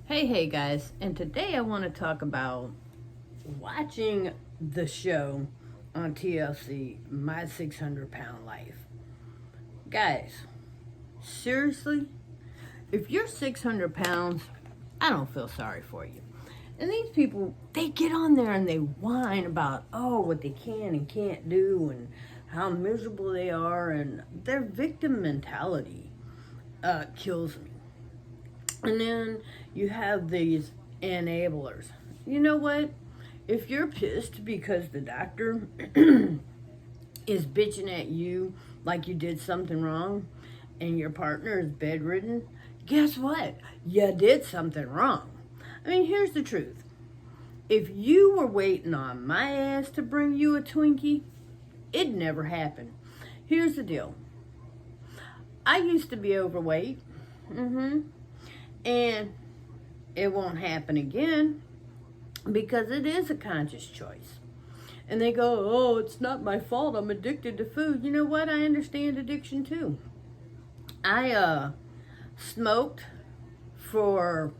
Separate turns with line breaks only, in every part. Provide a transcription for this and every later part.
Hey guys, and today I want to talk about watching the show on TLC, My 600 Pound Life. Guys, seriously, if you're 600 pounds, I don't feel sorry for you. And these people, they get on there and they whine about, what they can and can't do and how miserable they are, and their victim mentality kills me. And then you have these enablers. You know what? If you're pissed because the doctor is bitching at you like you did something wrong and your partner is bedridden, guess what? You did something wrong. I mean, here's the truth. If you were waiting on my ass to bring you a Twinkie, it'd never happen. Here's the deal. I used to be overweight. And it won't happen again because it is a conscious choice. And they go, oh, it's not my fault. I'm addicted to food. You know what? I understand addiction too. I smoked for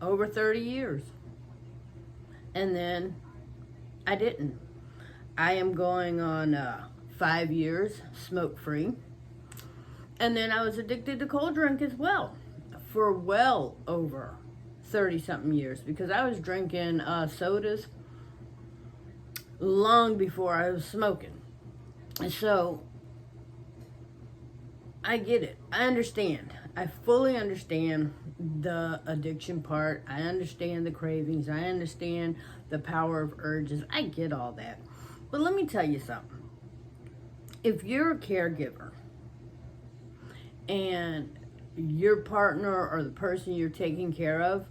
over 30 years. And then I didn't. I am going on 5 years smoke free. And then I was addicted to cold drink as well for well over 30-something years because I was drinking sodas long before I was smoking. And so I get it. I understand. I fully understand the addiction part. I understand the cravings. I understand the power of urges. I get all that. But let me tell you something. If you're a caregiver and your partner or the person you're taking care of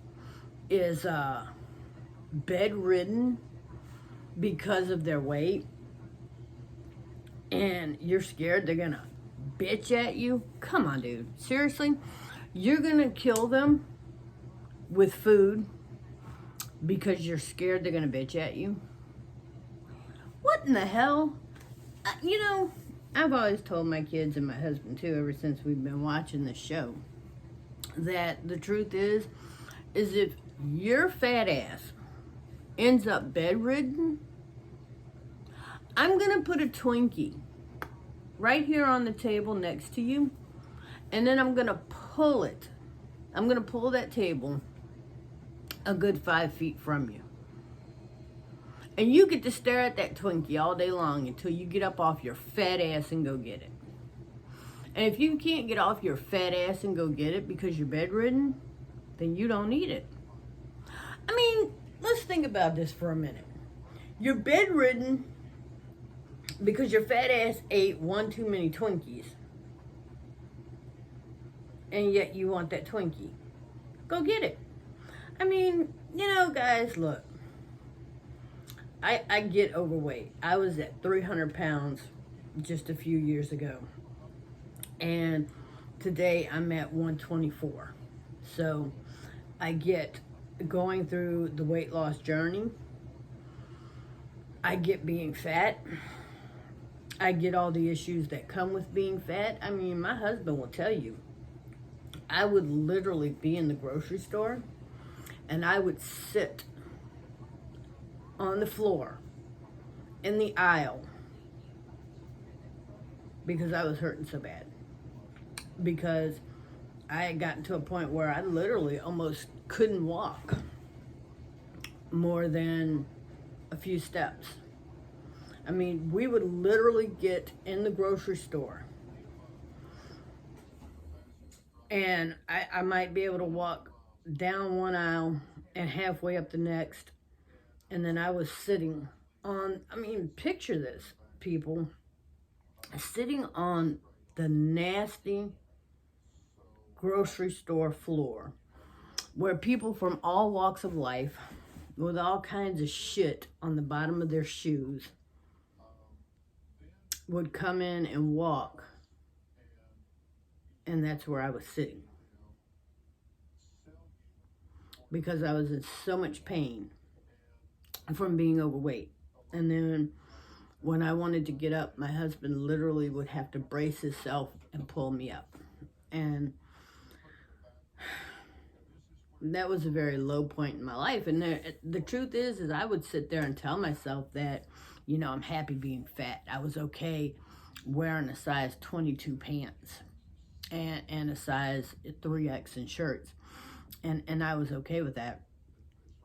is bedridden because of their weight and you're scared they're gonna bitch at you, come on, dude. Seriously? You're gonna kill them with food because you're scared they're gonna bitch at you? What in the hell? I've always told my kids and my husband too, ever since we've been watching this show, that the truth is if your fat ass ends up bedridden, I'm gonna put a Twinkie right here on the table next to you, and then I'm gonna pull it. I'm gonna pull that table a good 5 feet from you. And you get to stare at that Twinkie all day long until you get up off your fat ass and go get it. And if you can't get off your fat ass and go get it because you're bedridden, then you don't need it. I mean, let's think about this for a minute. You're bedridden because your fat ass ate one too many Twinkies. And yet you want that Twinkie. Go get it. I mean, guys, look. I get overweight. I was at 300 pounds just a few years ago. And today I'm at 124. So I get going through the weight loss journey. I get being fat. I get all the issues that come with being fat. I mean, my husband will tell you, I would literally be in the grocery store and I would sit on the floor in the aisle because I was hurting so bad. Because I had gotten to a point where I literally almost couldn't walk more than a few steps. I mean, we would literally get in the grocery store and I might be able to walk down one aisle and halfway up the next. And then I was sitting on, picture this, people, sitting on the nasty grocery store floor where people from all walks of life with all kinds of shit on the bottom of their shoes would come in and walk. And that's where I was sitting because I was in so much pain from being overweight. And then when I wanted to get up, my husband literally would have to brace himself and pull me up. And That was a very low point in my life. And the truth is I would sit there and tell myself that, I'm happy being fat. I was okay wearing a size 22 pants and a size 3X in shirts. And I was okay with that.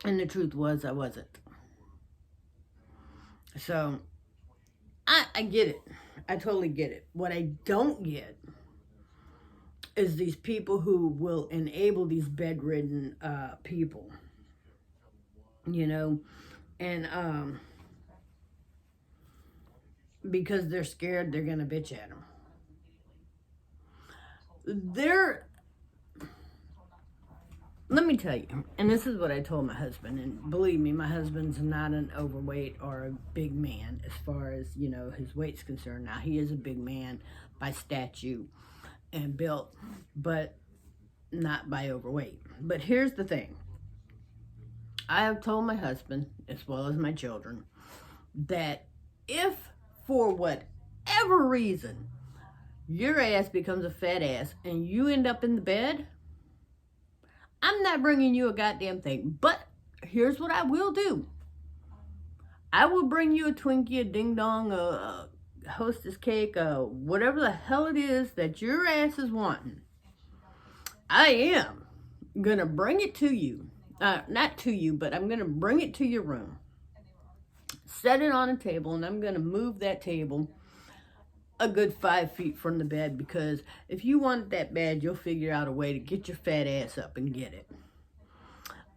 And the truth was I wasn't. So I get it. I totally get it. What I don't get is these people who will enable these bedridden people, and because they're scared they're gonna bitch at them. Let me tell you, and this is what I told my husband, and believe me, my husband's not an overweight or a big man as far as, his weight's concerned. Now, he is a big man by statute and built, but not by overweight. But here's the thing. I have told my husband, as well as my children, that if for whatever reason your ass becomes a fat ass and you end up in the bed, I'm not bringing you a goddamn thing. But here's what I will do. I will bring you a Twinkie, a Ding Dong, a Hostess cake, whatever the hell it is that your ass is wanting. I am going to bring it to you. Not to you, but I'm going to bring it to your room. Set it on a table, and I'm going to move that table a good 5 feet from the bed, because if you want it that bad, you'll figure out a way to get your fat ass up and get it.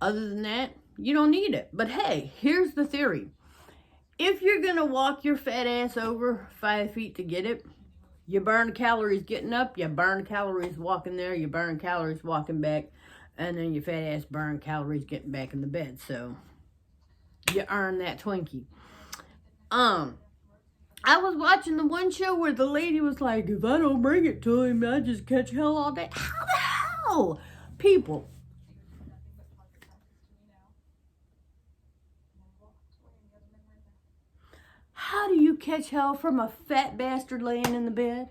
Other than that, you don't need it. But hey, here's the theory. If you're going to walk your fat ass over 5 feet to get it, you burn calories getting up, you burn calories walking there, you burn calories walking back, and then your fat ass burn calories getting back in the bed. So you earn that Twinkie. I was watching the one show where the lady was like, if I don't bring it to him, I just catch hell all day. How the hell? People. How do you catch hell from a fat bastard laying in the bed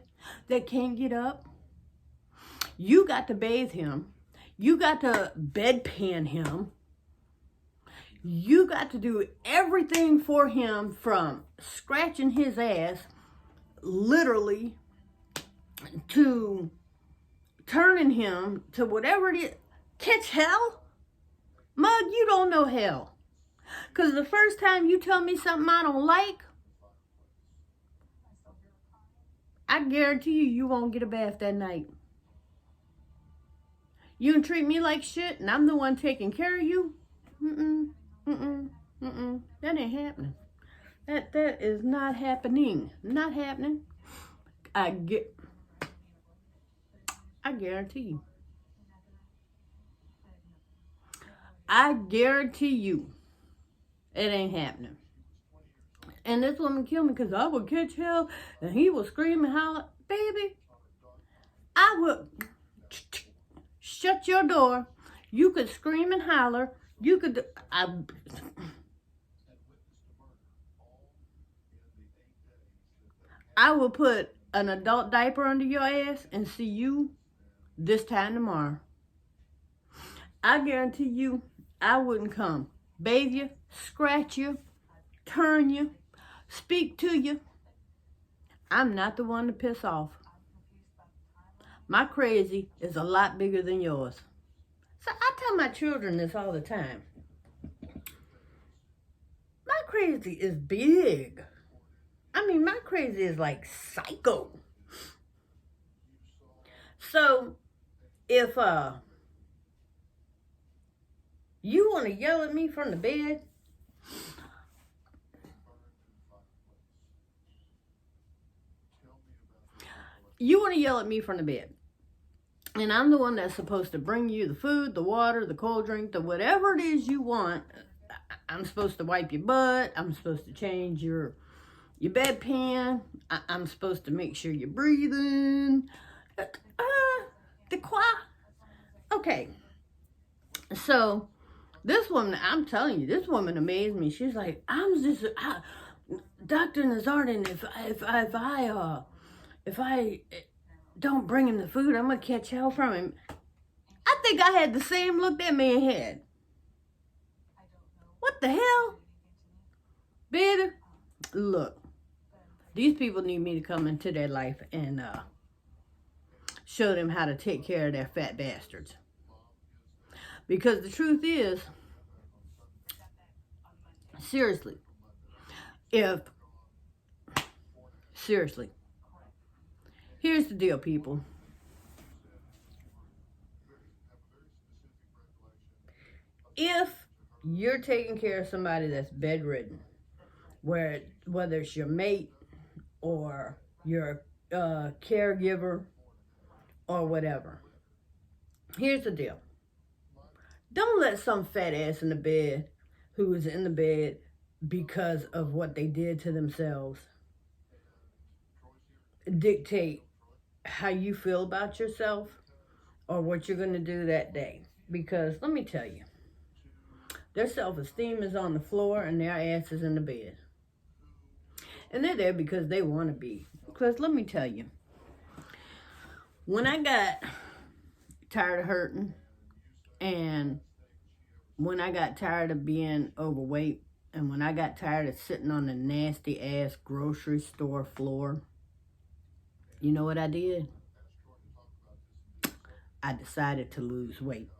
that can't get up? You got to bathe him. You got to bedpan him. You got to do everything for him, from scratching his ass, literally, to turning him to whatever it is. Catch hell? Mug, you don't know hell. Because the first time you tell me something I don't like, I guarantee you won't get a bath that night. You can treat me like shit and I'm the one taking care of you? That ain't happening. That is not happening. Not happening. I guarantee you. I guarantee you it ain't happening. And this woman killed me because I would catch hell and he would scream and holler. Baby, I would shut your door. You could scream and holler. You could, I will put an adult diaper under your ass and see you this time tomorrow. I guarantee you, I wouldn't come bathe you, scratch you, turn you, speak to you. I'm not the one to piss off. My crazy is a lot bigger than yours. So I tell my children this all the time. My crazy is big. I mean, my crazy is like psycho. So if you want to yell at me from the bed, and I'm the one that's supposed to bring you the food, the water, the cold drink, the whatever it is you want. I'm supposed to wipe your butt. I'm supposed to change your bedpan. I'm supposed to make sure you're breathing. Okay. So this woman, I'm telling you, this woman amazed me. She's like, Dr. Nazardin, if I don't bring him the food, I'm gonna catch hell from him. I think I had the same look that man had. What the hell? Baby, look, these people need me to come into their life and show them how to take care of their fat bastards. Because the truth is, seriously, here's the deal, people. If you're taking care of somebody that's bedridden, whether it's your mate or your caregiver or whatever, here's the deal. Don't let some fat ass in the bed who is in the bed because of what they did to themselves dictate how you feel about yourself or what you're going to do that day. Because let me tell you, their self-esteem is on the floor and their ass is in the bed. And they're there because they want to be. Because let me tell you, when I got tired of hurting and when I got tired of being overweight and when I got tired of sitting on the nasty ass grocery store floor, you know what I did? I decided to lose weight.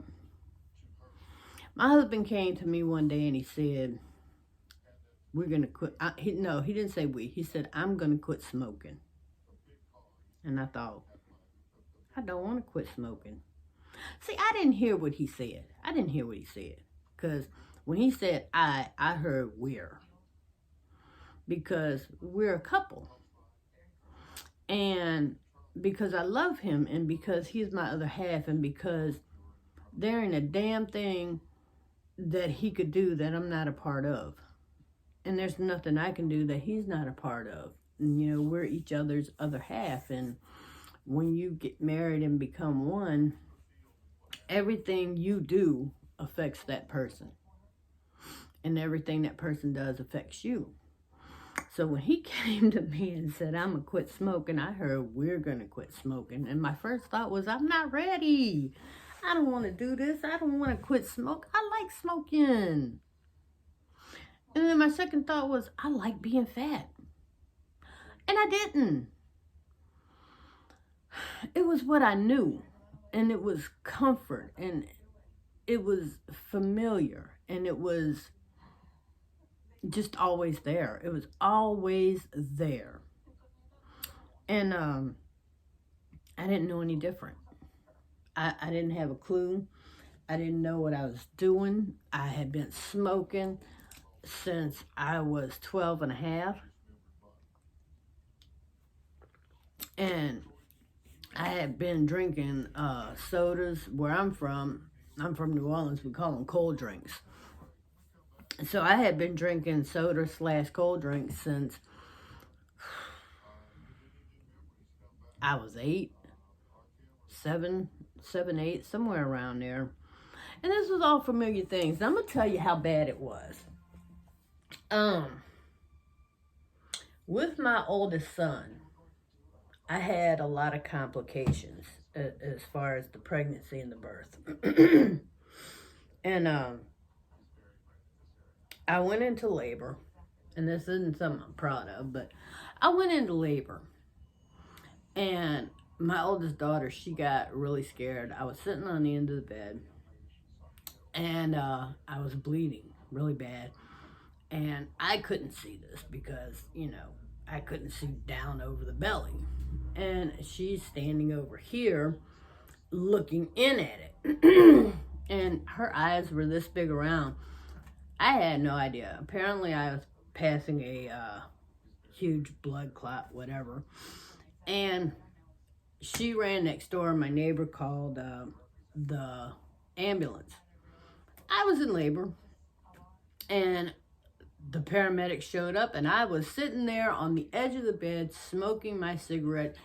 My husband came to me one day and he said, we're going to quit. He didn't say we. He said, I'm going to quit smoking. And I thought, I don't want to quit smoking. See, I didn't hear what he said. Because when he said I heard we're. Because we're a couple. And because I love him and because he's my other half and because there ain't a damn thing that he could do that I'm not a part of. And there's nothing I can do that he's not a part of. And, you know, we're each other's other half. And when you get married and become one, everything you do affects that person. And everything that person does affects you. So when he came to me and said, I'm going to quit smoking, I heard we're going to quit smoking. And my first thought was, I'm not ready. I don't want to do this. I don't want to quit smoke. I like smoking. And then my second thought was, I like being fat. And I didn't. It was what I knew. And it was comfort. And it was familiar. And it was just always there. It was always there. And I didn't know any different. I didn't have a clue. I didn't know what I was doing. I had been smoking since I was 12 and a half. And I had been drinking sodas where I'm from. I'm from New Orleans. We call them cold drinks. So I had been drinking soda / cold drinks since I was 8, 7, 8, somewhere around there. And this was all familiar things. I'm going to tell you how bad it was. With my oldest son, I had a lot of complications as far as the pregnancy and the birth. And I went into labor, and this isn't something I'm proud of, but I went into labor. And my oldest daughter, she got really scared. I was sitting on the end of the bed, and I was bleeding really bad. And I couldn't see this because, you know, I couldn't see down over the belly. And she's standing over here looking in at it. And her eyes were this big around. I had no idea. Apparently I was passing a huge blood clot, whatever. And she ran next door. My neighbor called the ambulance. I was in labor. And the paramedics showed up, and I was sitting there on the edge of the bed smoking my cigarette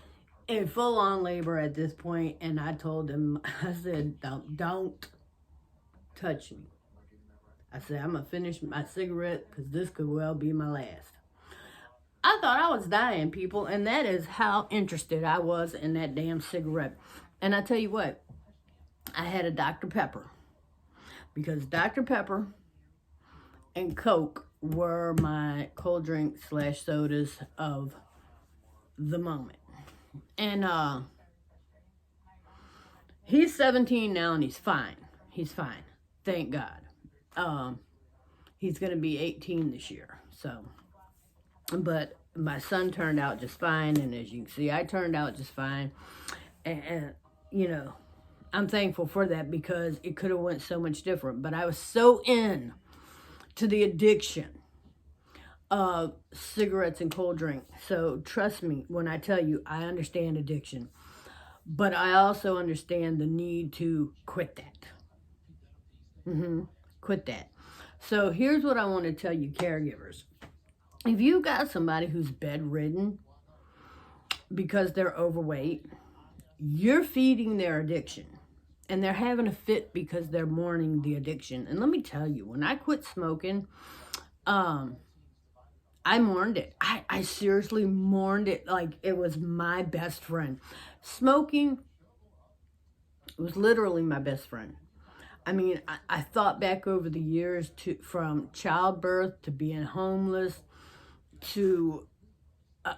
in full-on labor at this point. And I told him, I said, don't touch me. I said, I'm going to finish my cigarette because this could well be my last. I thought I was dying, people, and that is how interested I was in that damn cigarette. And I tell you what, I had a Dr. Pepper because Dr. Pepper and Coke were my cold drink / sodas of the moment. And he's 17 now and he's fine. He's fine. Thank God. He's going to be 18 this year. So, but my son turned out just fine. And as you can see, I turned out just fine. And you know, I'm thankful for that because it could have went so much different. But I was so in to the addiction of cigarettes and cold drink. So trust me when I tell you, I understand addiction. But I also understand the need to quit that. Quit that. So here's what I want to tell you, caregivers. If you got somebody who's bedridden because they're overweight, you're feeding their addiction. And they're having a fit because they're mourning the addiction. And let me tell you, when I quit smoking, I mourned it. I seriously mourned it like it was my best friend. Smoking was literally my best friend. I mean, I thought back over the years from childbirth to being homeless to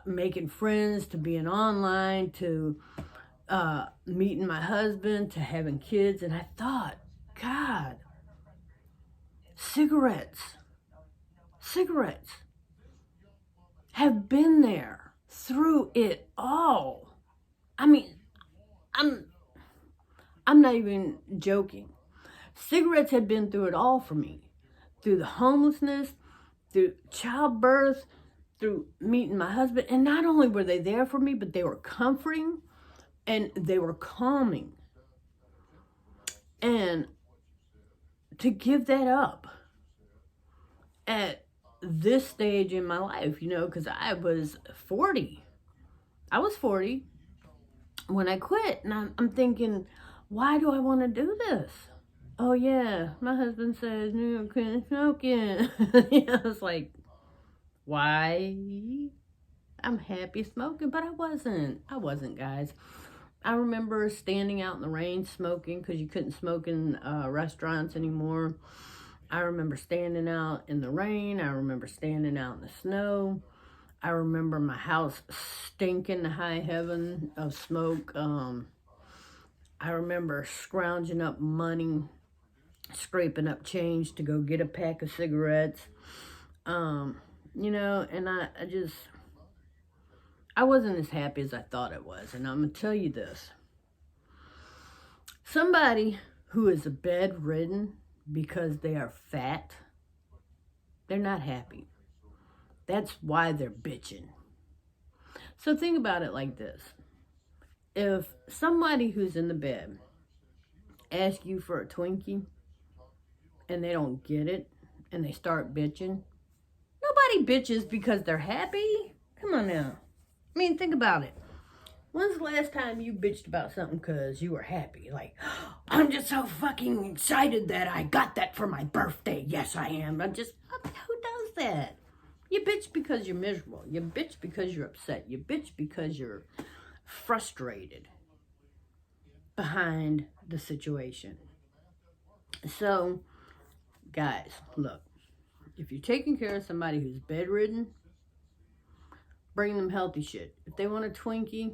making friends to being online to meeting my husband to having kids. And I thought, God, cigarettes have been there through it all. I mean, I'm not even joking. Cigarettes had been through it all for me. Through the homelessness, through childbirth, through meeting my husband. And not only were they there for me, but they were comforting and they were calming. And to give that up at this stage in my life, you know, because I was 40. I was 40 when I quit. And I'm thinking, why do I want to do this? Oh, yeah, my husband says, no, quit smoking. You know, it's like, why? I'm happy smoking, but I wasn't, guys. I remember standing out in the rain smoking because you couldn't smoke in restaurants anymore. I remember standing out in the rain. I remember standing out in the snow. I remember my house stinking to high heaven of smoke. I remember scrounging up money, scraping up change to go get a pack of cigarettes. You know, and I wasn't as happy as I thought I was. And I'm going to tell you this. Somebody who is bedridden because they are fat, they're not happy. That's why they're bitching. So think about it like this. If somebody who's in the bed asks you for a Twinkie and they don't get it and they start bitching, nobody bitches because they're happy. Come on now. I mean, think about it. When's the last time you bitched about something because you were happy? Like, I'm just so fucking excited that I got that for my birthday. Yes, I am. Who does that? You bitch because you're miserable. You bitch because you're upset. You bitch because you're frustrated behind the situation. So, guys, look. If you're taking care of somebody who's bedridden, bring them healthy shit. If they want a Twinkie,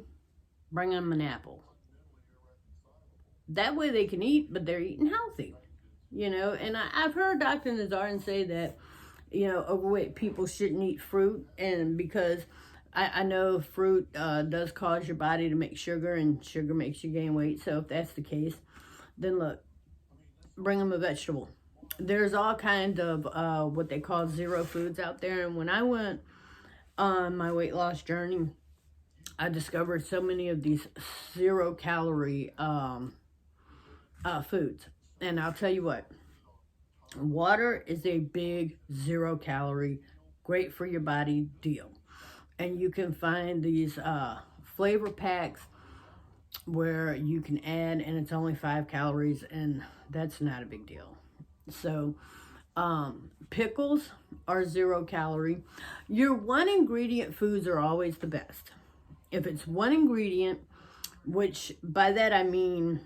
bring them an apple. That way they can eat, but they're eating healthy. You know, and I've heard Dr. Nazarian say that, you know, overweight people shouldn't eat fruit. And because I know fruit does cause your body to make sugar, and sugar makes you gain weight. So if that's the case, then look, bring them a vegetable. There's all kinds of what they call zero foods out there. And when I went on my weight loss journey, I discovered so many of these 0 calorie foods. And I'll tell you what, water is a big 0 calorie, great for your body deal. And you can find these flavor packs where you can add, and it's only 5 calories, and that's not a big deal. So pickles are 0 calorie. Your one ingredient foods are always the best. If it's one ingredient, which by that I mean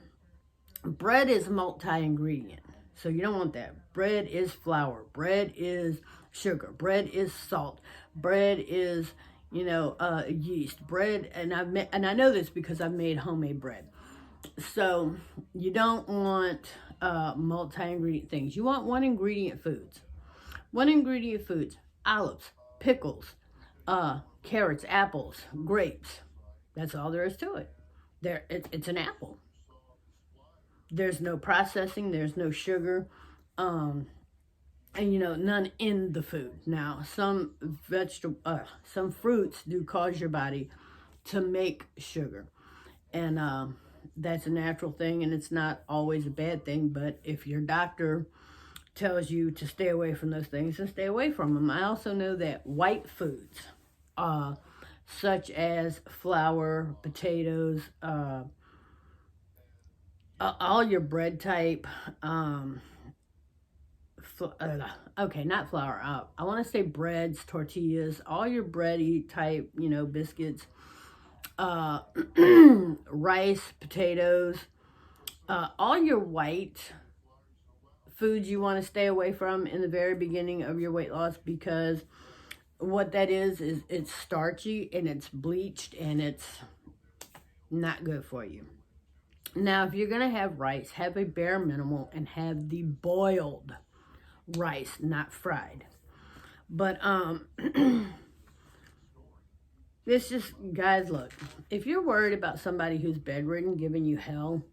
Bread is multi-ingredient, so you don't want that. Bread is flour. Bread is sugar. Bread is salt. Bread is, yeast. Bread, and I know this because I've made homemade bread. So you don't want multi-ingredient things. You want one ingredient foods. One ingredient foods: olives, pickles, carrots, apples, grapes. That's all there is to it. It's an apple. There's no processing. There's no sugar, and none in the food. Now, some fruits do cause your body to make sugar, and that's a natural thing, and it's not always a bad thing. But if your doctor tells you to stay away from those things, then stay away from them. I also know that white foods, such as flour, potatoes, all your bread type, not flour, I want to say breads, tortillas, all your bready type, biscuits, rice, potatoes, all your white foods you want to stay away from in the very beginning of your weight loss, because what that is it's starchy and it's bleached and it's not good for you. Now, if you're going to have rice, have a bare minimal and have the boiled rice, not fried. But, it's just, guys, look, if you're worried about somebody who's bedridden giving you hell,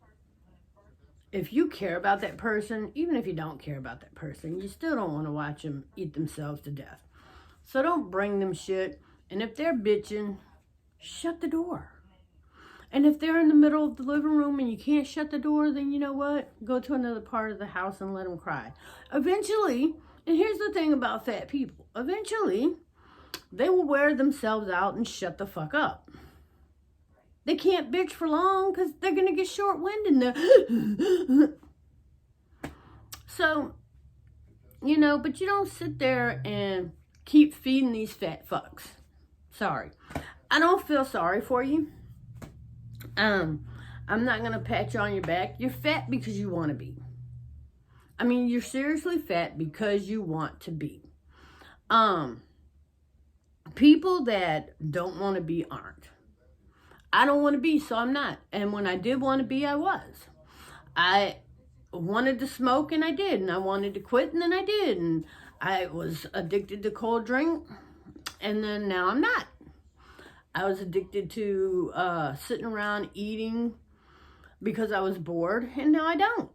if you care about that person, even if you don't care about that person, you still don't want to watch them eat themselves to death. So don't bring them shit. And if they're bitching, shut the door. And if they're in the middle of the living room and you can't shut the door, then you know what? Go to another part of the house and let them cry. Eventually, and here's the thing about fat people, eventually, they will wear themselves out and shut the fuck up. They can't bitch for long because they're going to get short-winded. So, but you don't sit there and keep feeding these fat fucks. Sorry. I don't feel sorry for you. I'm not going to pat you on your back. You're fat because you want to be. I mean, you're seriously fat because you want to be. People that don't want to be aren't. I don't want to be, so I'm not. And when I did want to be, I was. I wanted to smoke, and I did. And I wanted to quit, and then I did. And I was addicted to cold drink, and then now I'm not. I was addicted to sitting around eating because I was bored, and now I don't.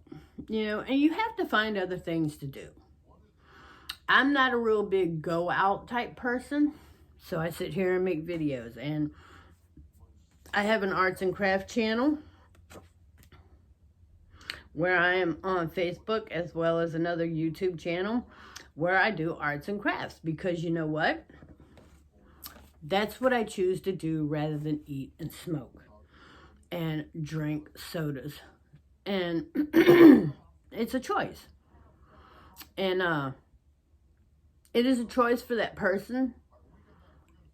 And you have to find other things to do. I'm not a real big go out type person, so I sit here and make videos. And I have an arts and craft channel where I am on Facebook, as well as another YouTube channel where I do arts and crafts, because you know what? That's what I choose to do rather than eat and smoke and drink sodas. And it's a choice. And it is a choice for that person.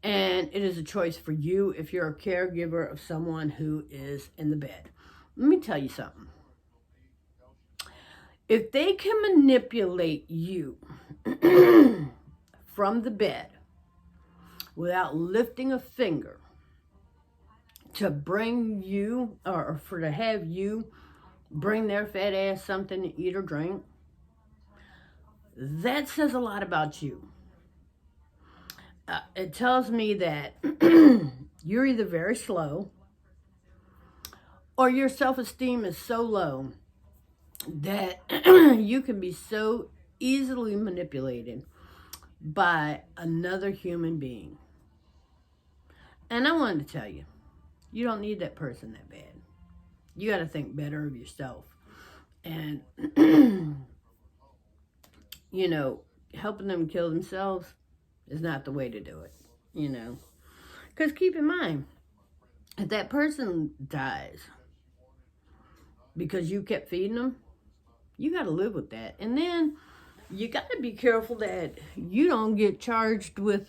And it is a choice for you if you're a caregiver of someone who is in the bed. Let me tell you something. If they can manipulate you from the bed without lifting a finger to bring you, or to have you bring their fat ass something to eat or drink, that says a lot about you. It tells me that you're either very slow or your self-esteem is so low that you can be so easily manipulated by another human being. And I wanted to tell you, you don't need that person that bad. You got to think better of yourself. And, helping them kill themselves is not the way to do it, Because keep in mind, if that person dies because you kept feeding them, you got to live with that. And then you got to be careful that you don't get charged with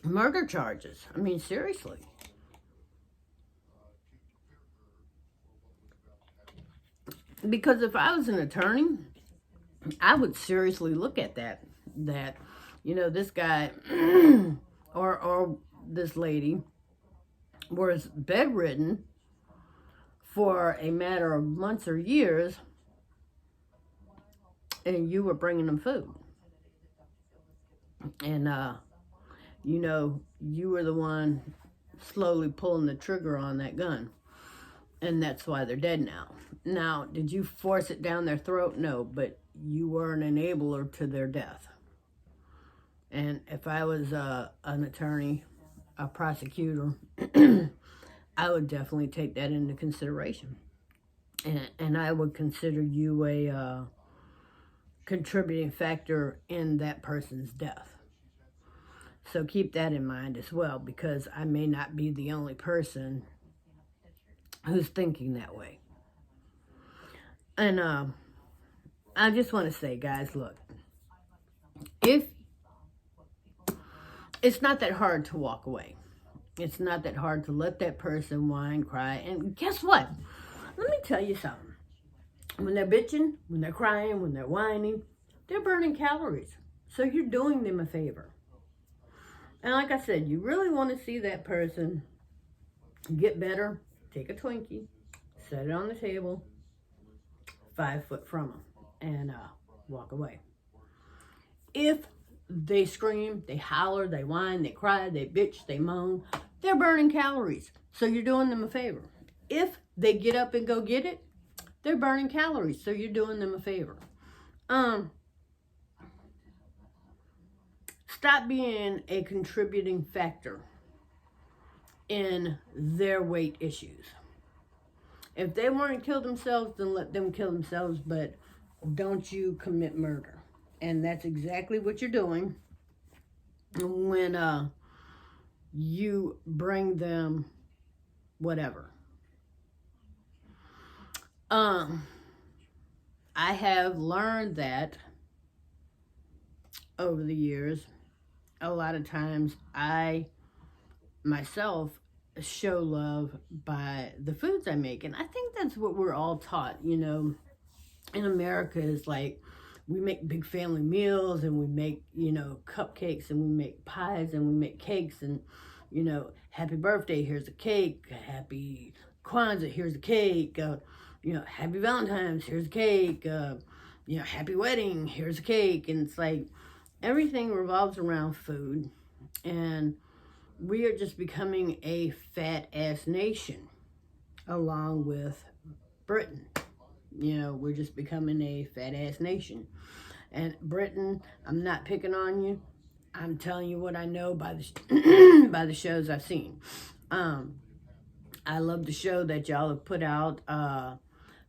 murder charges. I mean, seriously. Because if I was an attorney, I would seriously look at that. That, this guy or this lady was bedridden for a matter of months or years, and you were bringing them food. And, you were the one slowly pulling the trigger on that gun. And that's why they're dead now. Now, did you force it down their throat? No, but you were an enabler to their death. And if I was an attorney, a prosecutor, I would definitely take that into consideration. And I would consider you a contributing factor in that person's death. So keep that in mind as well, because I may not be the only person who's thinking that way. And I just want to say, guys, look, if it's not that hard to walk away. It's not that hard to let that person whine, cry, and guess what? Let me tell you something. When they're bitching, when they're crying, when they're whining, they're burning calories. So you're doing them a favor. And like I said, you really want to see that person get better, take a Twinkie, set it on the table, 5 foot from them, and walk away. If they scream, they holler, they whine, they cry, they bitch, they moan, they're burning calories. So you're doing them a favor. If they get up and go get it, they're burning calories. So you're doing them a favor. Stop being a contributing factor in their weight issues. If they want to kill themselves, then let them kill themselves, but don't you commit murder. And that's exactly what you're doing when you bring them whatever. I have learned that over the years, a lot of times I myself show love by the foods I make. And I think that's what we're all taught, in America is like, we make big family meals and we make, cupcakes and we make pies and we make cakes and, happy birthday, here's a cake, happy Kwanzaa, here's a cake, happy Valentine's, here's a cake, happy wedding, here's a cake. And it's like, everything revolves around food, and we are just becoming a fat ass nation along with Britain. We're just becoming a fat ass nation. And Britain, I'm not picking on you. I'm telling you what I know by the by the shows I've seen. I love the show that y'all have put out,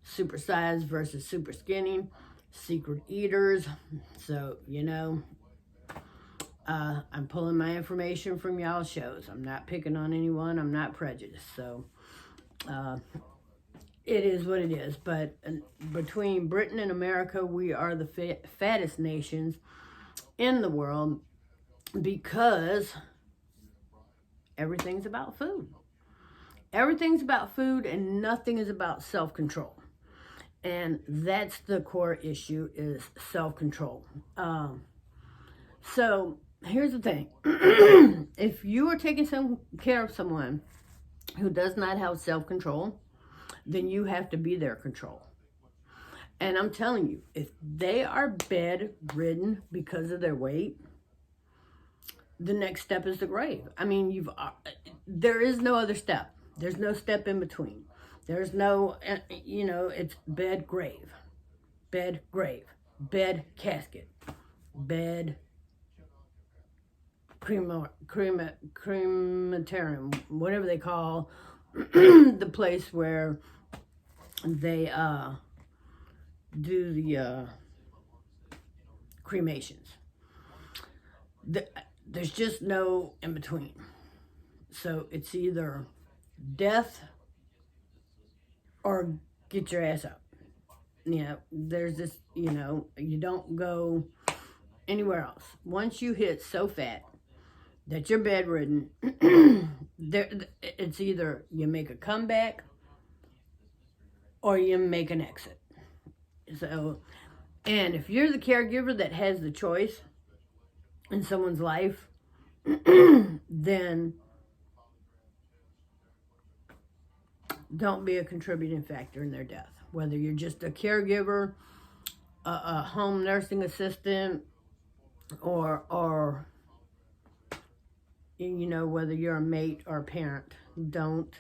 Super Size versus Super Skinny, Secret Eaters. So, I'm pulling my information from y'all's shows. I'm not picking on anyone. I'm not prejudiced. So, it is what it is. But between Britain and America, we are the fattest nations in the world because everything's about food. Everything's about food and nothing is about self-control. And that's the core issue, is self-control. So here's the thing. If you are taking some care of someone who does not have self-control, then you have to be their control. And I'm telling you, if they are bedridden because of their weight, the next step is the grave. I mean, there is no other step. There's no step in between. There's no, it's bed, grave, bed, grave, bed, casket, bed, crematorium, whatever they call the place where they do the cremations. There's just no in between. So it's either death or get your ass up. There's this, you don't go anywhere else. Once you hit so fat that you're bedridden, it's either you make a comeback or you make an exit. So, and if you're the caregiver that has the choice in someone's life, then don't be a contributing factor in their death. Whether you're just a caregiver, a home nursing assistant, or you know, whether you're a mate or a parent, don't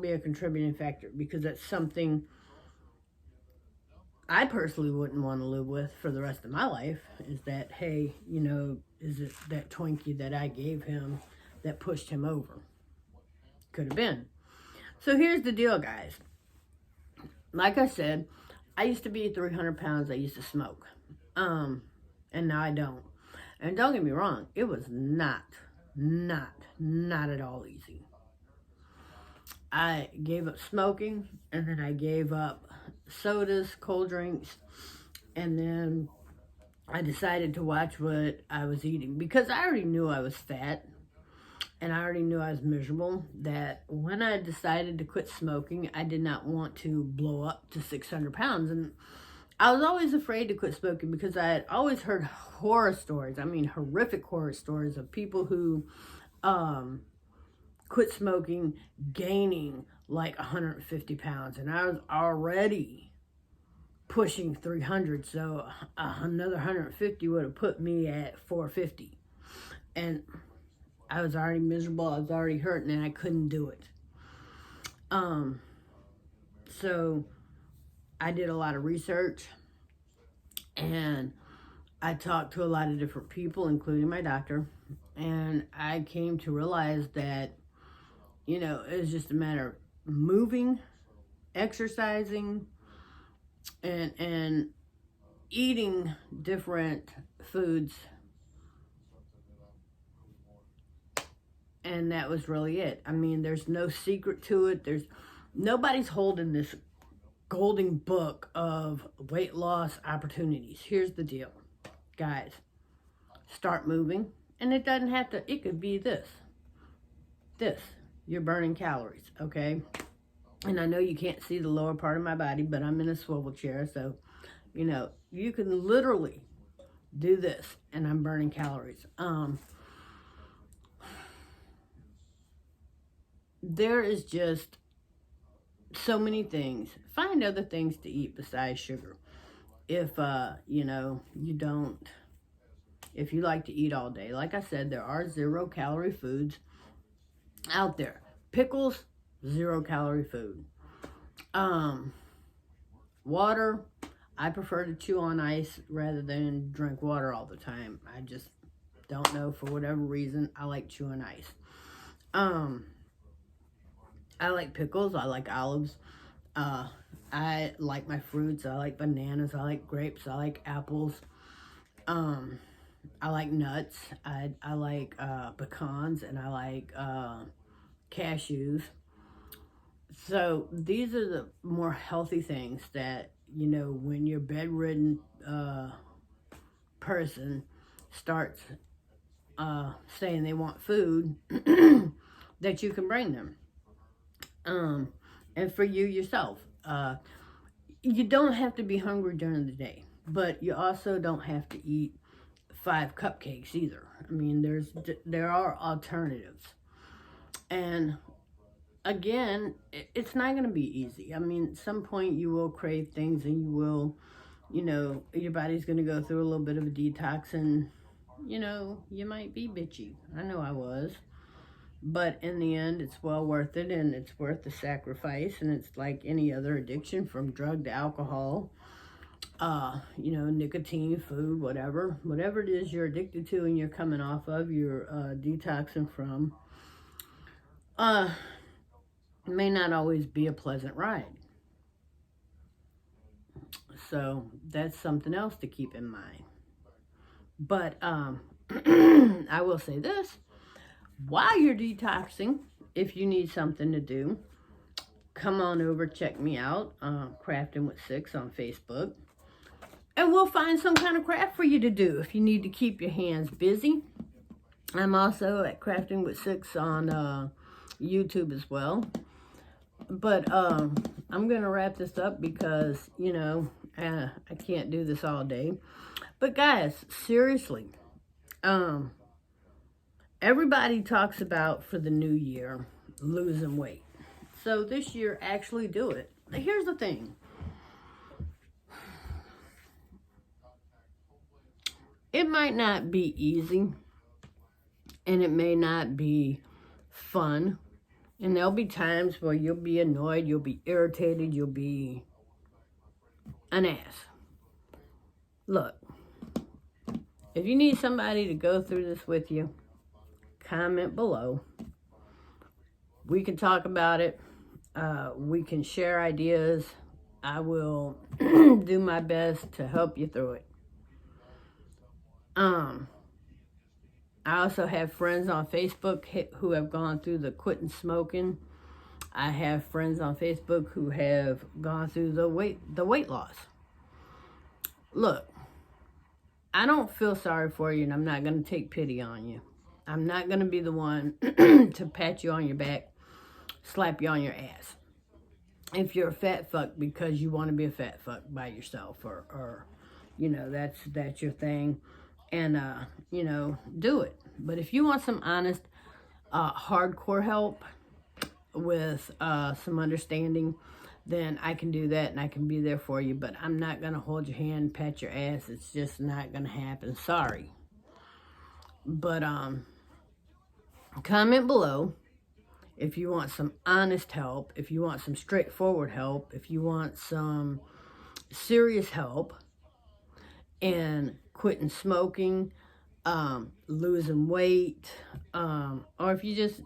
be a contributing factor, because that's something I personally wouldn't want to live with for the rest of my life. Is that, hey, you know, is it that Twinkie that I gave him that pushed him over? Could have been. So here's the deal, guys. Like I said, I used to be 300 pounds. I used to smoke. And now I don't. And don't get me wrong, it was not at all easy. I gave up smoking, and then I gave up sodas, cold drinks, and then I decided to watch what I was eating, because I already knew I was fat, and I already knew I was miserable. That when I decided to quit smoking, I did not want to blow up to 600 pounds. And I was always afraid to quit smoking, because I had always heard horror stories. I mean, horrific horror stories of people who quit smoking gaining like 150 pounds. And I was already pushing 300. So another 150 would have put me at 450. And I was already miserable. I was already hurting, and I couldn't do it. So I did a lot of research, and I talked to a lot of different people, including my doctor, and I came to realize that, you know, it was just a matter of moving, exercising, and eating different foods. And that was really it. I mean, there's no secret to it. Nobody's holding this golden book of weight loss opportunities. Here's the deal, guys. Start moving, and it doesn't have to, it could be this. You're burning calories, okay? And I know you can't see the lower part of my body, but I'm in a swivel chair, so, you know, you can literally do this, and I'm burning calories. There is just so many things. Find other things to eat besides sugar. If, you know, if you like to eat all day, like I said, there are 0-calorie foods out there. Pickles, 0-calorie food. Water, I prefer to chew on ice rather than drink water all the time. I just don't know, for whatever reason, I like chewing ice. I like pickles, I like olives, I like my fruits, I like bananas, I like grapes, I like apples, I like nuts, I like pecans, and I like cashews. So these are the more healthy things that, you know, when your bedridden person starts saying they want food, that you can bring them. And for you yourself, you don't have to be hungry during the day, but you also don't have to eat 5 cupcakes either. I mean, there are alternatives. And again, it's not going to be easy. I mean, at some point you will crave things, and you will, you know, your body's going to go through a little bit of a detox, and, you know, you might be bitchy. I know I was. But in the end, it's well worth it, and it's worth the sacrifice. And it's like any other addiction, from drug to alcohol, you know, nicotine, food, whatever it is you're addicted to and you're coming off of, you're detoxing from, may not always be a pleasant ride. So that's something else to keep in mind. But I will say this. While you're detoxing, if you need something to do, come on over, check me out, Crafting with Six on Facebook. And we'll find some kind of craft for you to do if you need to keep your hands busy. I'm also at Crafting with Six on YouTube as well. But I'm going to wrap this up because, you know, I can't do this all day. But guys, seriously, everybody talks about for the new year losing weight. So this year, actually do it. Here's the thing. It might not be easy, and it may not be fun, and there'll be times where you'll be annoyed, you'll be irritated, you'll be an ass. Look, if you need somebody to go through this with you, comment below. We can talk about it. We can share ideas. I will do my best to help you through it. I also have friends on Facebook who have gone through the quitting smoking. I have friends on Facebook who have gone through the weight loss. Look, I don't feel sorry for you, and I'm not going to take pity on you. I'm not going to be the one to pat you on your back, slap you on your ass. If you're a fat fuck because you want to be a fat fuck by yourself, or you know, that's your thing, and you know, do it. But if you want some honest, hardcore help with some understanding, then I can do that, and I can be there for you. But I'm not gonna hold your hand, pat your ass. It's just not gonna happen. Sorry. But comment below if you want some honest help, if you want some straightforward help, if you want some serious help in quitting smoking, losing weight, or if you just,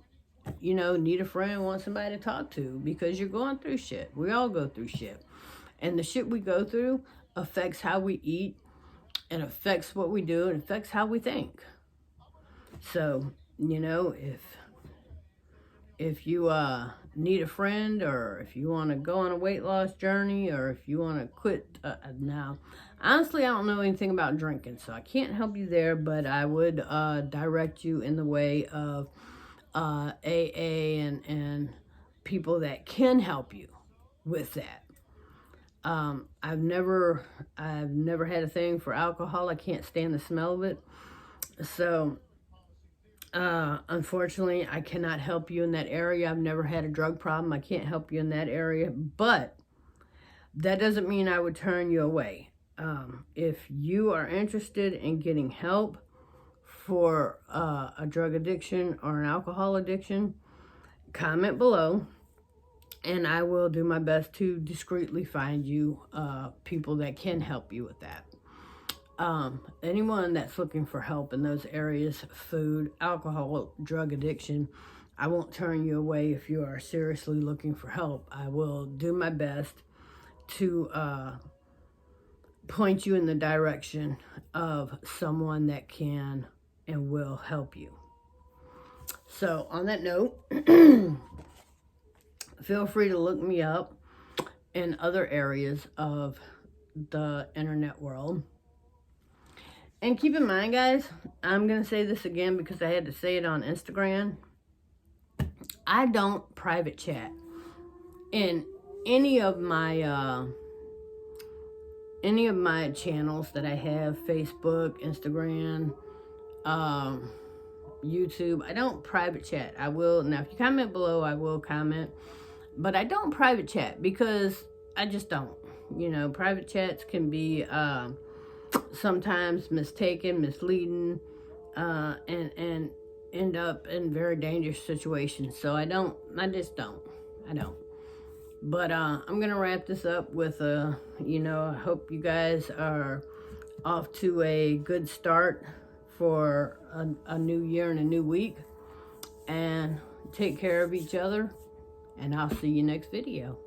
you know, need a friend, want somebody to talk to because you're going through shit. We all go through shit. And the shit we go through affects how we eat, and affects what we do, and affects how we think. So, you know, if you need a friend, or if you want to go on a weight loss journey, or if you want to quit now, honestly, I don't know anything about drinking, so I can't help you there, but I would direct you in the way of AA and people that can help you with that. I've never had a thing for alcohol. I can't stand the smell of it. So unfortunately, I cannot help you in that area. I've never had a drug problem. I can't help you in that area, but that doesn't mean I would turn you away. If you are interested in getting help for a drug addiction or an alcohol addiction, comment below, and I will do my best to discreetly find you people that can help you with that. Anyone that's looking for help in those areas, food, alcohol, drug addiction, I won't turn you away if you are seriously looking for help. I will do my best to point you in the direction of someone that can and will help you. So on that note, feel free to look me up in other areas of the internet world. And keep in mind, guys, I'm going to say this again because I had to say it on Instagram. I don't private chat in any of my channels that I have, Facebook, Instagram, YouTube. I don't private chat. I will, now if you comment below, I will comment, but I don't private chat because I just don't. You know, private chats can be sometimes mistaken, misleading, and end up in very dangerous situations. So I don't. But I'm gonna wrap this up with you know, I hope you guys are off to a good start for a new year and a new week, and take care of each other, and I'll see you next video.